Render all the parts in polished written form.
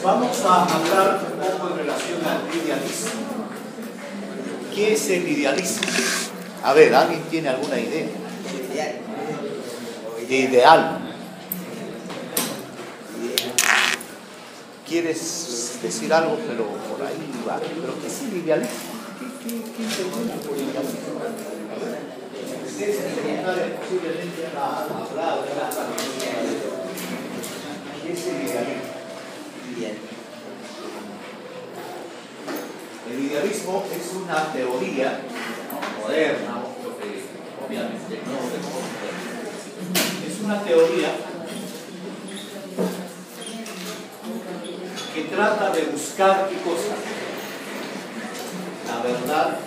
vamos a hablar un poco en relación al idealismo. ¿Qué es el idealismo? A ver, ¿alguien tiene alguna idea? De ideal. ¿Quieres decir algo? Pero por ahí va. ¿Pero qué es el idealismo? ¿Qué entendemos por idealismo? Posiblemente ha hablado de la ¿qué es el idealismo? El idealismo es una teoría moderna, obviamente no, es una teoría que trata de buscar ¿qué cosa? La verdad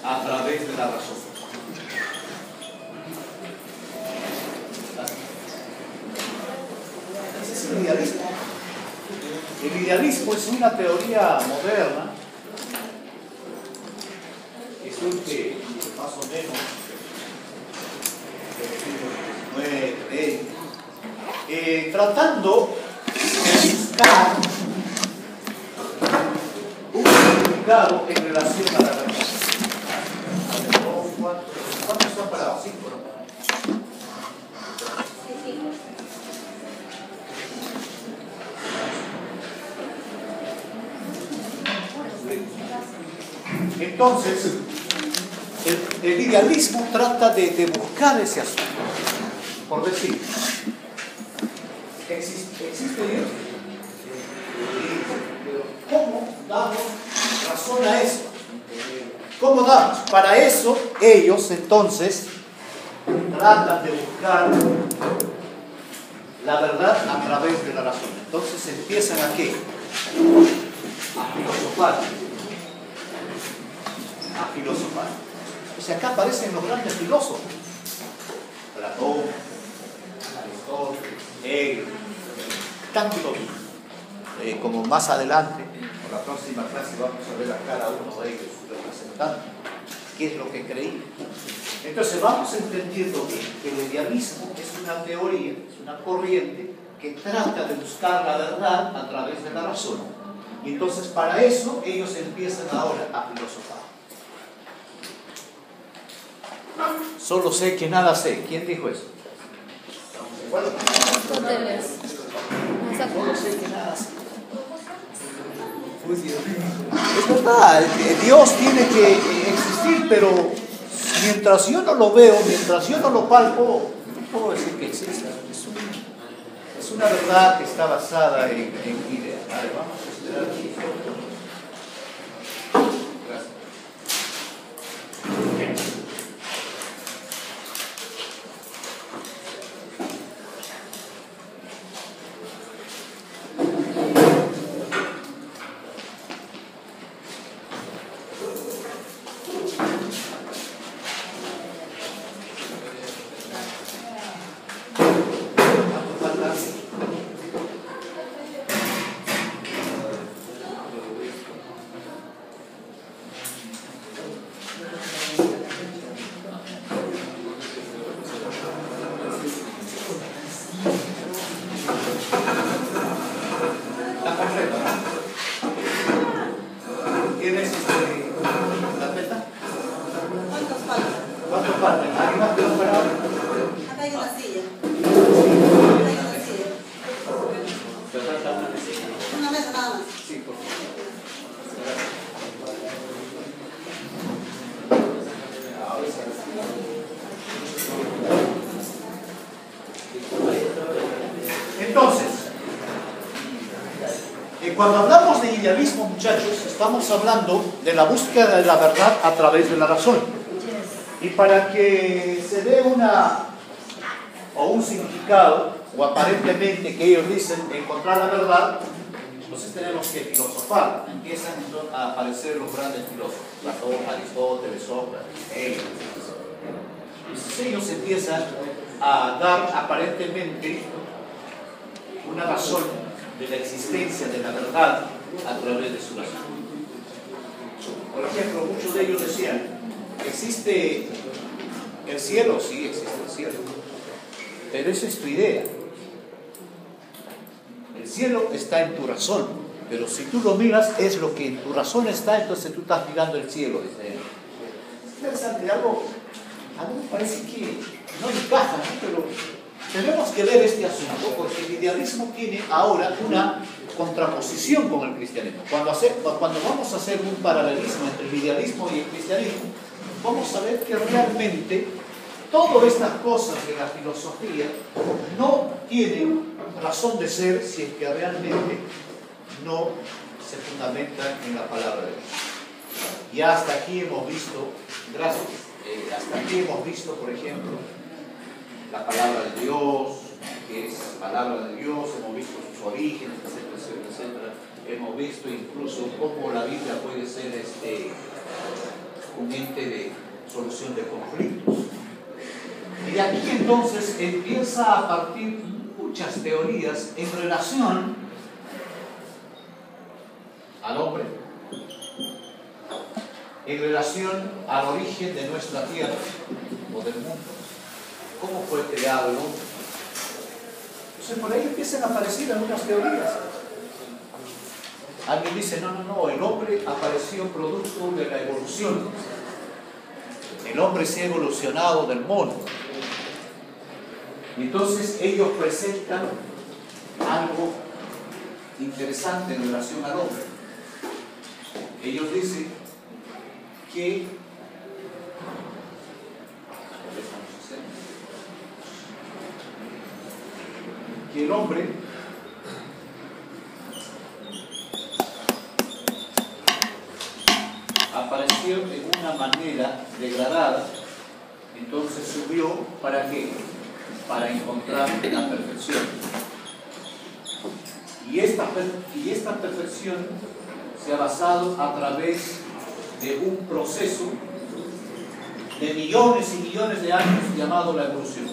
a través de la razón. Ese es el idealismo. El idealismo es una teoría moderna que surge más o menos del siglo XIX, tratando de buscar un significado en relación a la verdad. ¿Cuántos están parados? 5, ¿no? Entonces, el idealismo trata de buscar ese asunto. Por decir, ¿existe Dios? Pero ¿cómo damos razón a eso? ¿Cómo damos? Para eso, ellos entonces tratan de buscar la verdad a través de la razón. Entonces empiezan ¿a qué? A filosofar. O sea, acá aparecen los grandes filósofos. Platón, Aristóteles, Hegel, tantos. Como más adelante, en la próxima clase vamos a ver a cada uno de ellos representando qué es lo que creía. Entonces vamos entendiendo que el idealismo es una teoría, es una corriente que trata de buscar la verdad a través de la razón. Y entonces para eso ellos empiezan ahora a filosofar. Solo sé que nada sé. ¿Quién dijo eso? Aristóteles. Solo sé que nada sé. Es verdad, Dios tiene que existir, pero mientras yo no lo veo, mientras yo no lo palpo, no puedo decir que exista. Es una verdad que está basada en ideas. A ver, vamos a esperar aquí. Entonces, cuando hablamos de idealismo, muchachos, estamos hablando de la búsqueda de la verdad a través de la razón. Y para que se dé un significado, o aparentemente que ellos dicen encontrar la verdad, entonces tenemos que filosofar. Empiezan entonces a aparecer los grandes filósofos, Platón, Aristóteles, Sócrates, Hegel. Entonces ellos empiezan a dar aparentemente una razón de la existencia de la verdad a través de su razón. Por ejemplo, muchos de ellos decían, ¿existe el cielo? Sí, existe el cielo. Pero esa es tu idea. El cielo está en tu razón, pero si tú lo miras, es lo que en tu razón está, entonces tú estás mirando el cielo, dice él. Es interesante, algo a mí me parece que no encaja, ¿no? Pero tenemos que ver este asunto, porque el idealismo tiene ahora una contraposición con el cristianismo. Cuando vamos a hacer un paralelismo entre el idealismo y el cristianismo, vamos a ver que realmente todas estas cosas de la filosofía no tienen razón de ser si es que realmente no se fundamentan en la palabra de Dios. Y hasta aquí hemos visto, gracias, hasta aquí hemos visto, por ejemplo, la palabra de Dios, que es palabra de Dios, hemos visto sus orígenes, etcétera, etcétera, etcétera. Hemos visto incluso cómo la Biblia puede ser un ente de solución de conflictos. Y de aquí entonces empieza a partir muchas teorías en relación al hombre, en relación al origen de nuestra tierra o del mundo. ¿Cómo fue creado el hombre? Entonces por ahí empiezan a aparecer algunas teorías. Alguien dice, no, el hombre apareció producto de la evolución. El hombre se ha evolucionado del mono. Y entonces ellos presentan algo interesante en relación al hombre. Ellos dicen que el hombre apareció de una manera degradada, entonces subió ¿para qué? Para encontrar la perfección. Y esta perfección se ha basado a través de un proceso de millones y millones de años llamado la evolución.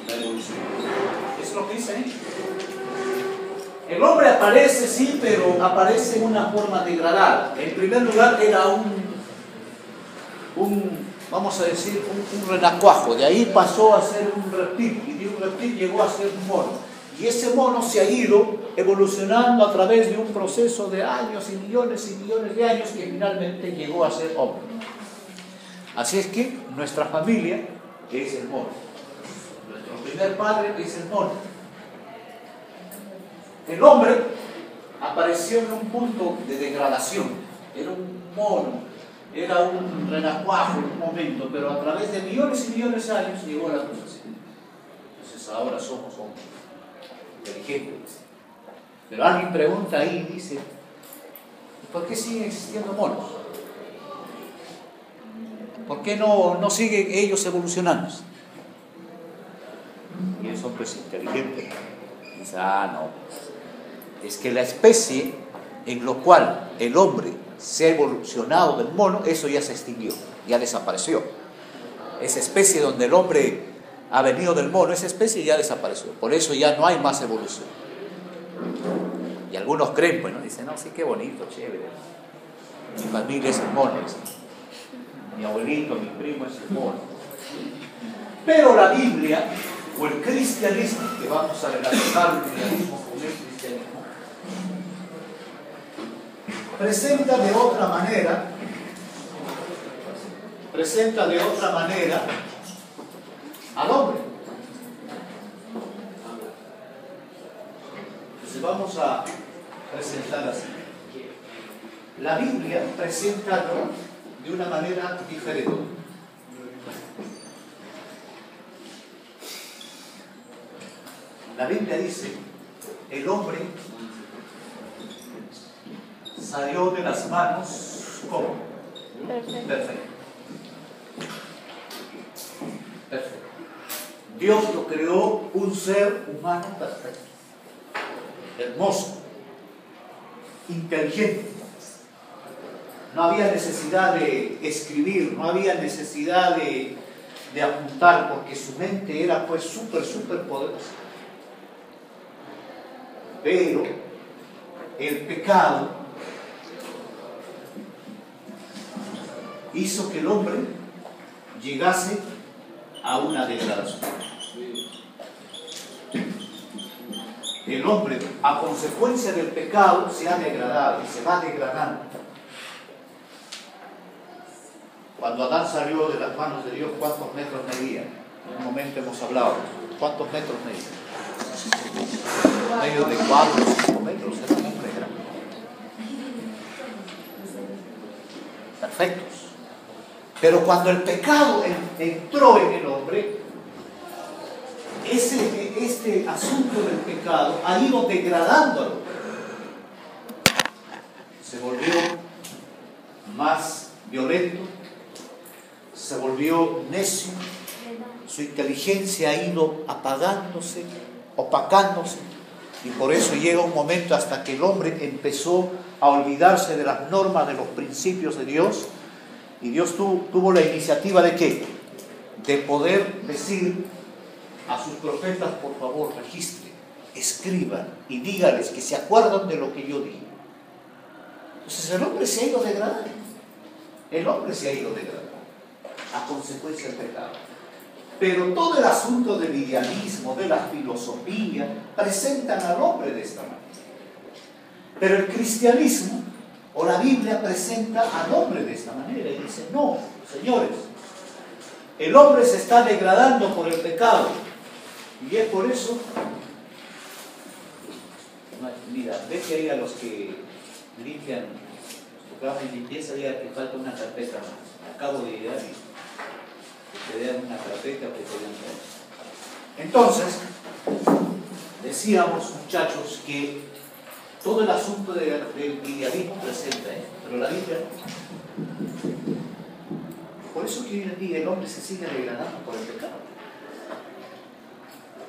La evolución. Es lo que dice ahí. El hombre aparece, sí, pero aparece en una forma degradada. En primer lugar era vamos a decir, un renacuajo. De ahí pasó a ser un reptil, y de un reptil llegó a ser un mono. Y ese mono se ha ido evolucionando a través de un proceso de años y millones de años que finalmente llegó a ser hombre. Así es que nuestra familia es el mono. Nuestro primer padre es el mono. El hombre apareció en un punto de degradación. Era un mono. Era un renacuajo en un momento, pero a través de millones y millones de años llegó a la perfección. Entonces ahora somos hombres inteligentes. Pero alguien pregunta ahí y dice, ¿por qué siguen existiendo monos? ¿Por qué no siguen ellos evolucionando? Y el hombre es inteligente. Dice, no. Es que la especie en lo cual el hombre se ha evolucionado del mono, eso ya se extinguió, ya desapareció. Esa especie donde el hombre ha venido del mono, esa especie ya desapareció. Por eso ya no hay más evolución. Y algunos creen, bueno, dicen, no, sí, qué bonito, chévere. Mi familia es el mono, mi abuelito, mi primo es el mono. Pero la Biblia, o el cristianismo, que vamos a relacionar el cristianismo con el cristianismo, presenta de otra manera al hombre. Entonces vamos a presentar así. La Biblia presenta de una manera diferente. La Biblia dice, el hombre salió de las manos, ¿cómo? Perfecto. Perfecto. Dios lo creó un ser humano perfecto, hermoso, inteligente. No había necesidad de escribir, no había necesidad de apuntar, porque su mente era pues súper poderosa. Pero el pecado hizo que el hombre llegase a una degradación. el hombre, a consecuencia del pecado, se ha degradado y se va degradando. Cuando Adán salió de las manos de Dios, ¿cuántos metros medía? En un momento hemos hablado. ¿Cuántos metros medía? Medio de 4 o 5 metros, era un hombre grande. Perfectos. Pero cuando el pecado entró en el hombre, este asunto del pecado ha ido degradándolo. Se volvió más violento, se volvió necio, su inteligencia ha ido apagándose, opacándose, y por eso llega un momento hasta que el hombre empezó a olvidarse de las normas, de los principios de Dios, y Dios tuvo la iniciativa ¿de qué? De poder decir a sus profetas: por favor, registren, escriban y díganles que se acuerdan de lo que yo dije. Entonces el hombre se ha ido degradando. El hombre se ha ido degradando a consecuencia del pecado. Pero todo el asunto del idealismo, de la filosofía, presentan al hombre de esta manera. Pero el cristianismo o la Biblia presenta al hombre de esta manera y dice: no, señores, el hombre se está degradando por el pecado. Y es por eso, mira, vete ahí a los que limpian, los que trabajan en limpieza, diga que falta una carpeta más. Acabo de llegar y que te den una carpeta que te den todo. Entonces, decíamos, muchachos, que todo el asunto del idealismo presenta esto, pero la Biblia no. Por eso que hoy en día el hombre se sigue degradando por el pecado.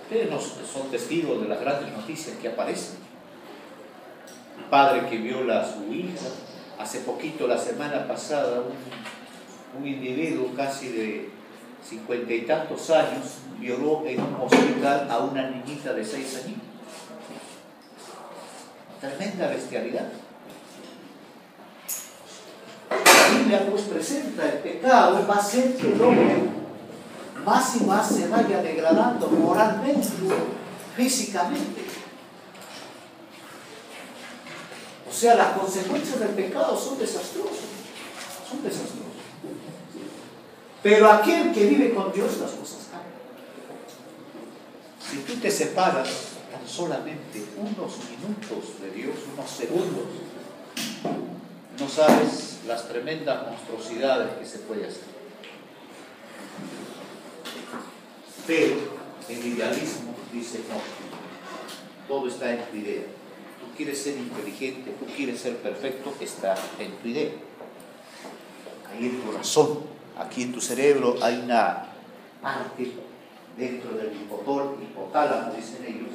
Ustedes no son testigos de las grandes noticias que aparecen. El padre que viola a su hija, hace poquito, la semana pasada, un individuo casi de 50 y tantos años violó en un hospital a una niñita de 6 años. Tremenda bestialidad. La Biblia pues presenta el pecado, va a hacer que el hombre más y más se vaya degradando moralmente, físicamente. O sea, las consecuencias del pecado son desastrosas. Son desastrosas. Pero aquel que vive con Dios, las cosas cambian. Si tú te separas tan solamente unos minutos de Dios, unos segundos, no sabes las tremendas monstruosidades que se puede hacer. Pero el idealismo dice: no, todo está en tu idea. Tú quieres ser inteligente, tú quieres ser perfecto, está en tu idea. Ahí en tu razón, aquí en tu cerebro hay una parte dentro del hipotálamo, dicen ellos,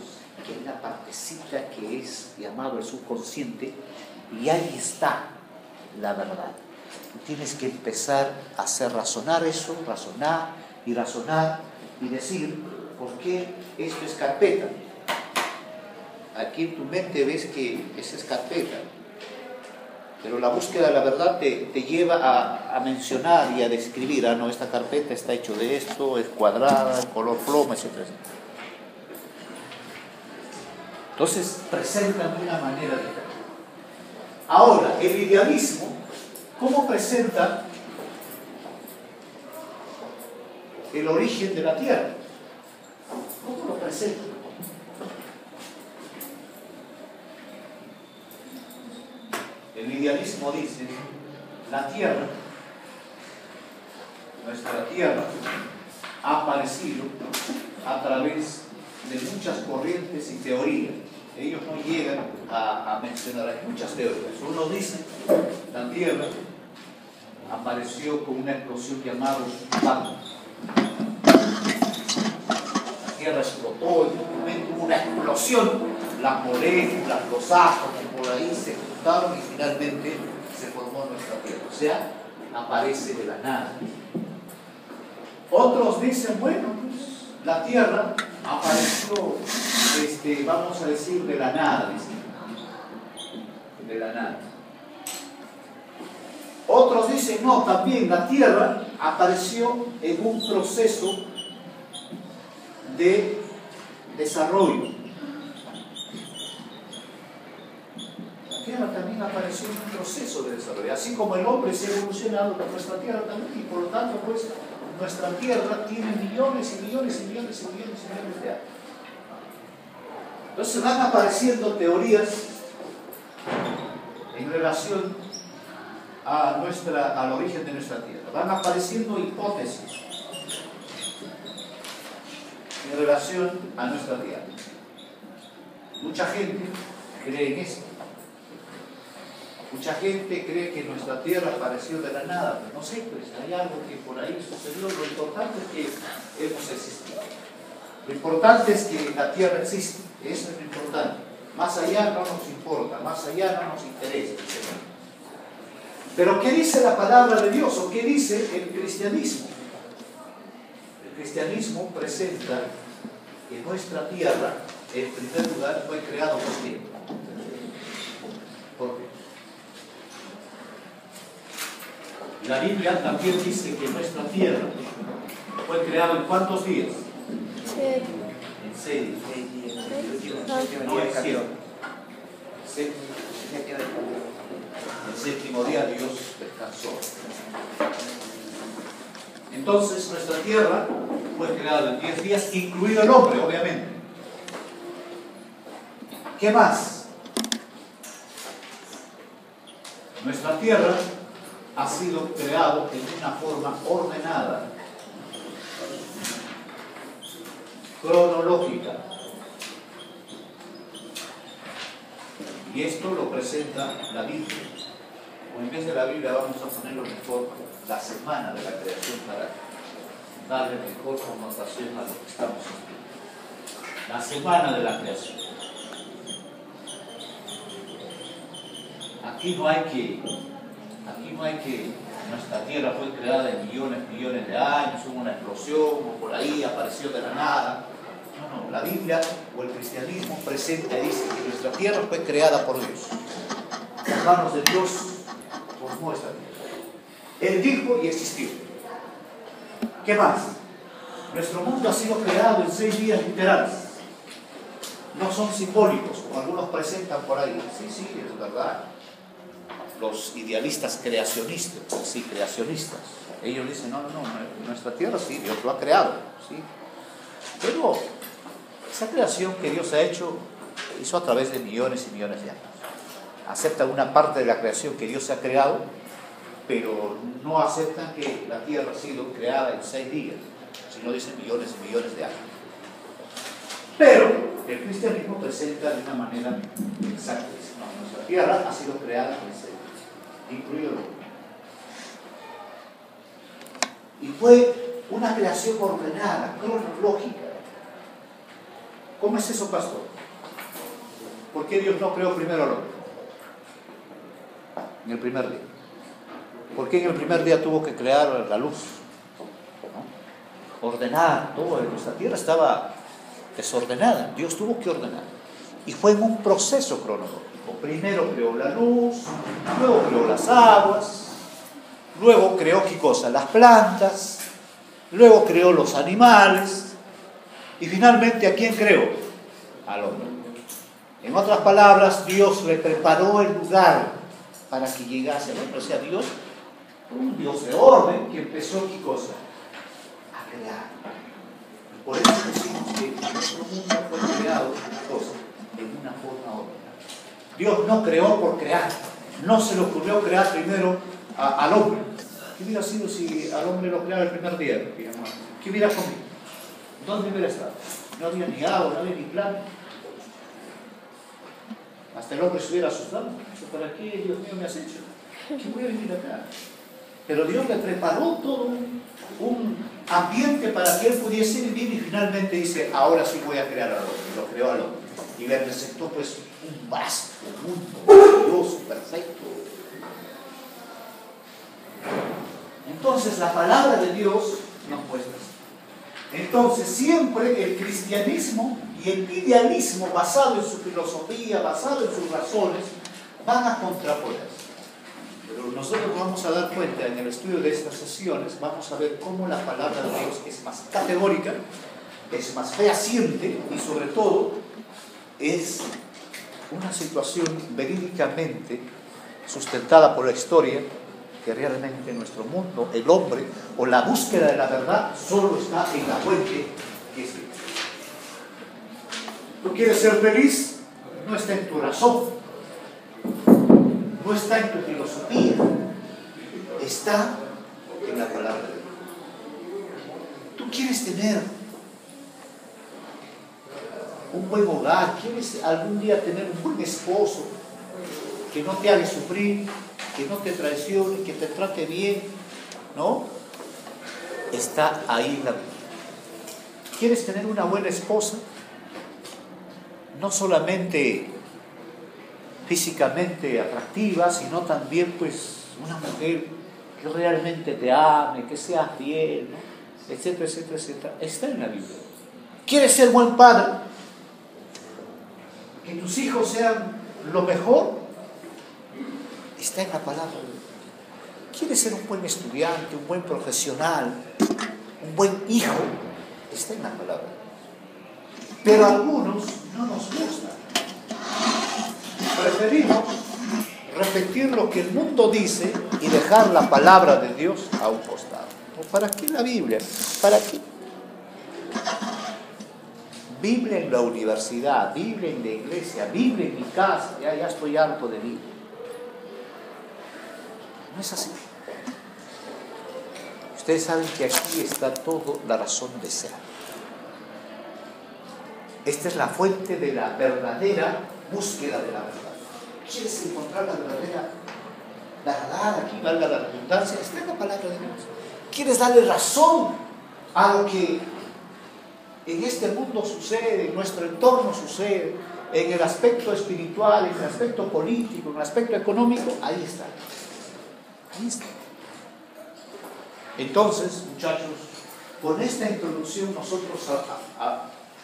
que hay una partecita que es llamado el subconsciente, y ahí está la verdad. Tú tienes que empezar a hacer razonar eso, razonar y decir: ¿por qué esto es carpeta? Aquí en tu mente ves que esa es carpeta, pero la búsqueda de la verdad te lleva a mencionar y a describir: no, esta carpeta está hecho de esto, es cuadrada, color plomo, etc. Entonces presentan de una manera diferente. Ahora, el idealismo, ¿cómo presenta el origen de la tierra? ¿Cómo lo presenta? El idealismo dice: la tierra, nuestra tierra, ha aparecido a través de muchas corrientes y teorías. Ellos no llegan a mencionar, hay muchas teorías. Uno dice: la tierra apareció con una explosión llamada magma. La tierra explotó, en un momento hubo una explosión, las moléculas, los átomos por ahí se juntaron y finalmente se formó nuestra tierra. O sea, aparece de la nada. Otros dicen: bueno, pues la tierra apareció, vamos a decir, de la nada, dicen. De la nada. Otros dicen: no, también la tierra apareció en un proceso de desarrollo. tierra también apareció en un proceso de desarrollo. Así como el hombre se ha evolucionado, nuestra tierra también, y por lo tanto, pues, nuestra tierra tiene millones y millones y millones y millones y millones de años. Entonces van apareciendo teorías en relación al origen de nuestra tierra. Van apareciendo hipótesis en relación a nuestra tierra. Mucha gente cree en esto. Mucha gente cree que nuestra tierra apareció de la nada. Pero no sé, pues hay algo que por ahí sucedió. Lo importante es que hemos existido. Lo importante es que la tierra existe. Eso es lo importante. Más allá no nos importa, más allá no nos interesa. Pero ¿qué dice la palabra de Dios? ¿O qué dice el cristianismo? El cristianismo presenta que nuestra tierra, en primer lugar, fue creada por quién. ¿Por qué? La Biblia también dice que nuestra tierra fue creada en ¿cuántos días? En 6 días. No es 7. El séptimo día Dios descansó. Entonces nuestra tierra fue creada en 10 días, incluido el hombre, obviamente. ¿Qué más? Nuestra tierra ha sido creado en una forma ordenada, cronológica. Y esto lo presenta la Biblia. O en vez de la Biblia vamos a ponerlo mejor la semana de la creación para darle mejor connotación a lo que estamos haciendo. La semana de la creación. Aquí no hay que nuestra tierra fue creada en millones de años, hubo una explosión, o por ahí apareció de la nada. No, la Biblia o el cristianismo presenta y dice que nuestra tierra fue creada por Dios. Las manos de Dios formó esta tierra. Él dijo y existió. ¿Qué más? Nuestro mundo ha sido creado en 6 días literales. No son simbólicos, como algunos presentan por ahí. Sí, es verdad. Los idealistas creacionistas, sí, creacionistas. Ellos dicen, no, nuestra tierra sí, Dios lo ha creado, sí. Pero esa creación que Dios ha hecho, hizo a través de millones y millones de años. Aceptan una parte de la creación que Dios ha creado, pero no aceptan que la tierra ha sido creada en 6 días, sino dicen millones y millones de años. Pero el cristianismo presenta de una manera exacta. Dice, no, nuestra tierra ha sido creada en 6 días, incluido el hombre. Y fue una creación ordenada, cronológica. ¿Cómo es eso, pastor? ¿Por qué Dios no creó primero al hombre? En el primer día. ¿Por qué en el primer día tuvo que crear la luz? ¿No? Ordenar todo. Nuestra tierra estaba desordenada. Dios tuvo que ordenar. Y fue en un proceso cronológico. Primero creó la luz, luego creó las aguas, luego creó ¿qué cosa? Las plantas, luego creó los animales y finalmente ¿a quién creó? Al hombre. En otras palabras, Dios le preparó el lugar para que llegase al hombre. O sea, Dios, un Dios de orden que empezó ¿qué cosa? A crear. Por eso decimos que nuestro mundo fue creado ¿qué cosa? En una forma ordenada. Dios no creó por crear, no se le ocurrió crear primero al hombre. ¿Qué hubiera sido si al hombre lo creara el primer día? ¿Qué hubiera comido? ¿Dónde hubiera estado? No había ni agua, no había ni plan. Hasta el hombre se hubiera asustado. ¿Para qué, Dios mío, me has hecho? ¿Qué voy a vivir acá? Pero Dios le preparó todo un ambiente para que él pudiese vivir y finalmente dice, ahora sí voy a crear al hombre. Lo creó al hombre. Y le presentó pues un vasto mundo maravilloso, perfecto. Entonces la palabra de Dios nos muestra. Entonces siempre el cristianismo y el idealismo basado en su filosofía, basado en sus razones, van a contraponerse. Pero nosotros vamos a dar cuenta en el estudio de estas sesiones, vamos a ver cómo la palabra de Dios es más categórica, es más fehaciente y sobre todo es una situación verídicamente sustentada por la historia, que realmente en nuestro mundo el hombre o la búsqueda de la verdad solo está en la fuente que es Dios. ¿Tú quieres ser feliz? No está en tu razón, no está en tu filosofía, está en la palabra de Dios. Tú quieres tener un buen hogar, quieres algún día tener un buen esposo que no te haga sufrir, que no te traicione, que te trate bien, ¿no? Está ahí en la Biblia. ¿Quieres tener una buena esposa? No solamente físicamente atractiva, sino también pues una mujer que realmente te ame, que sea fiel, ¿no? Etcétera, etcétera, etcétera. Está en la Biblia. ¿Quieres ser buen padre? Que tus hijos sean lo mejor. Está en la palabra. ¿Quieres ser un buen estudiante, un buen profesional, un buen hijo? Está en la palabra. Pero a algunos no nos gusta. Preferimos repetir lo que el mundo dice y dejar la palabra de Dios a un costado. ¿Para qué la Biblia? ¿Para qué? Biblia en la universidad, Biblia en la iglesia, Biblia en mi casa. Ya estoy harto de Biblia. No es así. Ustedes saben que aquí está toda la razón de ser. Esta es la fuente de la verdadera búsqueda de la verdad. ¿Quieres encontrar la verdadera verdad? Aquí valga la redundancia. Está en la palabra de Dios. ¿Quieres darle razón a lo que en este mundo sucede, en nuestro entorno sucede, en el aspecto espiritual, en el aspecto político, en el aspecto económico? Ahí está. Ahí está. Entonces, muchachos, con esta introducción nosotros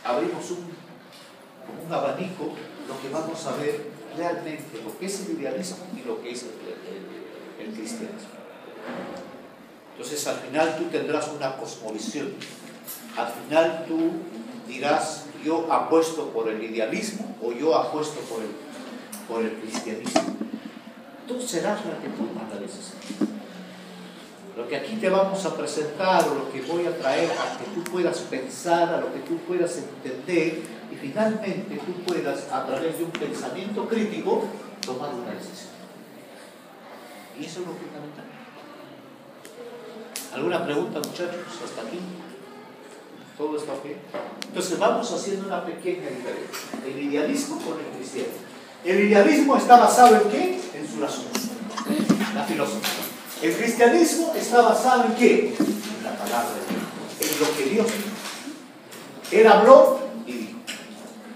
abrimos un abanico, lo que vamos a ver realmente, lo que es el idealismo y lo que es el cristianismo. Entonces, al final tú tendrás una cosmovisión. Al final tú dirás, yo apuesto por el idealismo o yo apuesto por el cristianismo. Tú serás la que toma la decisión. Lo que aquí te vamos a presentar o lo que voy a traer a que tú puedas pensar, a lo que tú puedas entender y finalmente tú puedas, a través de un pensamiento crítico, tomar una decisión. Y eso es lo fundamental. ¿Alguna pregunta, muchachos? ¿Hasta aquí? ¿Todo está bien? Entonces vamos haciendo una pequeña diferencia. El idealismo con el cristianismo. El idealismo está basado en ¿qué? En su razón, la filosofía. El cristianismo está basado en ¿qué? En la palabra de Dios, en lo que Dios dijo. Él habló y dijo.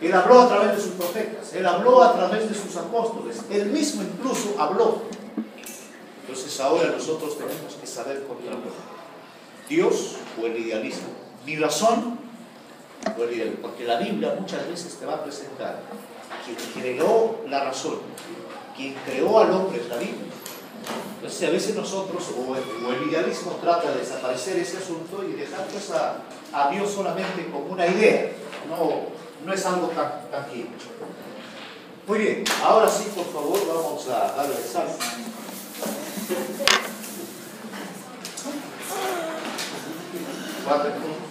Él habló a través de sus profetas, Él habló a través de sus apóstoles, Él mismo incluso habló. Entonces ahora nosotros tenemos que saber contra Dios o el idealismo. Mi razón o el idealismo, porque la Biblia muchas veces te va a presentar quien creó la razón, quien creó al hombre es la Biblia. Entonces a veces nosotros, o el idealismo trata de desaparecer ese asunto y dejar pues a Dios solamente como una idea, no es algo tan tangible. Muy bien, ahora sí, por favor, vamos a dar el examen. Guarden.